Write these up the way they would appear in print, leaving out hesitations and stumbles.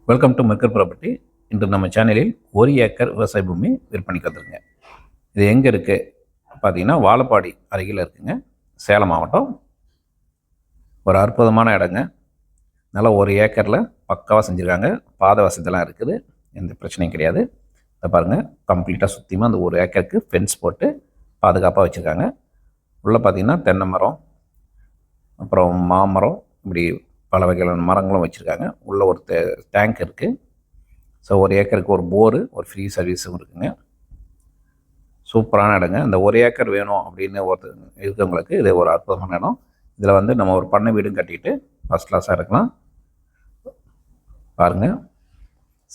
Welcome to மெர்கர் property. இன்று நம்ம சேனலில் 1 ஏக்கர் விவசாய பூமி விற்பனைக்கு வந்துருங்க. இது எங்கே இருக்குது பார்த்தீங்கன்னா, வாழப்பாடி அருகில் இருக்குங்க, சேலம் மாவட்டம். ஒரு அற்புதமான இடங்க. நல்லா 1 ஏக்கரில் பக்காவாக செஞ்சுருக்காங்க. பாதை வசதியெல்லாம் இருக்குது, எந்த பிரச்சனையும் கிடையாது. இதை பாருங்கள், கம்ப்ளீட்டாக சுற்றியுமா அந்த 1 ஏக்கருக்கு ஃபென்ஸ் போட்டு பாதுகாப்பாக வச்சுருக்காங்க. உள்ளே பார்த்தீங்கன்னா தென்னை மரம், அப்புறம் மாமரம், இப்படி பல வகையான மரங்களும் வச்சுருக்காங்க. உள்ளே ஒரு டேங்க் இருக்குது. ஸோ 1 ஏக்கருக்கு ஒரு போரு, ஒரு ஃப்ரீ சர்வீஸும் இருக்குங்க. சூப்பரான இடங்க. இந்த 1 ஏக்கர் வேணும் அப்படின்னு இருக்கவங்களுக்கு இது ஒரு அற்புதமான இடம். இதில் வந்து நம்ம ஒரு பண்ணை வீடும் கட்டிட்டு ஃபஸ்ட் கிளாஸாக இருக்கலாம். பாருங்கள்,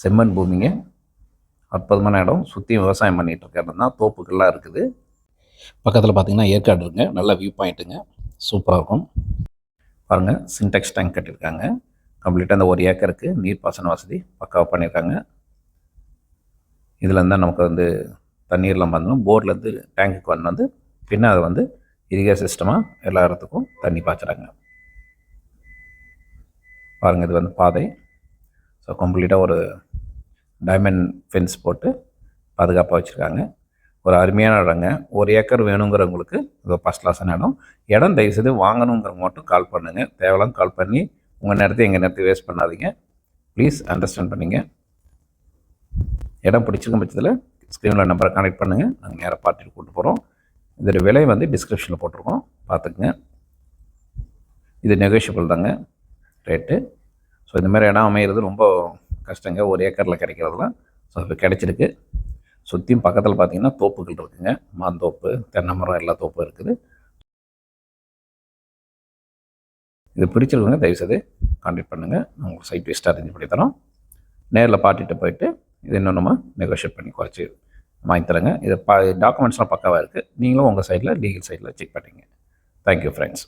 செம்மண் பூமிங்க, அற்புதமான இடம். சுற்றியும் விவசாயம் பண்ணிகிட்டு இருக்க இடம் தான். தோப்புக்கள்லாம் இருக்குது. பக்கத்தில் பார்த்திங்கன்னா ஏற்காடு இருக்குங்க. நல்ல வியூ பாயிண்ட்டுங்க, சூப்பராக இருக்கும். பாருங்கள், சின்டெக்ஸ் டேங்க் கட்டியிருக்காங்க. கம்ப்ளீட்டாக அந்த 1 ஏக்கருக்கு நீர்ப்பாசன வசதி பக்காவாக பண்ணியிருக்காங்க. இதில் இருந்தால் நமக்கு வந்து தண்ணீர்லாம் பார்த்தோம்னா போர்லேருந்து டேங்குக்கு வந்து பின்ன அதை வந்து இரிகேஷன் சிஸ்டமாக எல்லா இடத்துக்கும் தண்ணி பாய்ச்சுறாங்க. பாருங்கள், இது வந்து பாதை. ஸோ கம்ப்ளீட்டாக ஒரு டைமண்ட் ஃபென்ஸ் போட்டு பாதுகாப்பாக வச்சுருக்காங்க. ஒரு அருமையான இடங்க. 1 ஏக்கர் வேணுங்கிறவங்களுக்கு இது ஃபஸ்ட் கிளாஸான இடம். தயவுசெய்து வாங்கணுங்கிறவங்க மட்டும் கால் பண்ணுங்கள். தேவையில்லாம் கால் பண்ணி உங்கள் நேரத்தை எங்கள் நேரத்தை வேஸ்ட் பண்ணாதீங்க. ப்ளீஸ் அண்டர்ஸ்டாண்ட் பண்ணிங்க. இடம் பிடிச்சிருக்கும் பட்சத்தில் ஸ்க்ரீனில் நம்பரை கான்டெக்ட் பண்ணுங்கள். நாங்கள் நேராக பார்ட்டியில் கூப்பிட்டு போகிறோம். இதோட விலை வந்து டிஸ்கிரிப்ஷனில் போட்டிருக்கோம், பார்த்துக்குங்க. இது நெகோஷியபிள் தாங்க ரேட்டு. ஸோ இந்தமாதிரி இடம் அமையிறது ரொம்ப கஷ்டங்க, 1 ஏக்கரில் கிடைக்கிறதுலாம். ஸோ இப்போ கிடைச்சிருக்கு. சுற்றியும் பக்கத்தில் பார்த்தீங்கன்னா தோப்புகள் இருக்குங்க. மாந்தோப்பு, தென்னை மரம், எல்லா தோப்பும் இருக்குது. இது பிடிச்சிருக்குங்க, தயவுசெய்து கான்டெக்ட் பண்ணுங்கள். நான் உங்களுக்கு சைட் வேஸ்ட்டாக அரேஞ்ச் பண்ணி தரோம். நேரில் பார்ட்டிகிட்ட போயிட்டு இது இன்னும் நம்ம நெகோஷியேட் பண்ணி குறைச்சி வாங்கி தரேங்க. இது டாக்குமெண்ட்ஸ்லாம் பக்காவாக இருக்குது. நீங்களும் உங்கள் சைடில் லீகல் சைடில் செக் பண்ணிங்க. Thank you friends.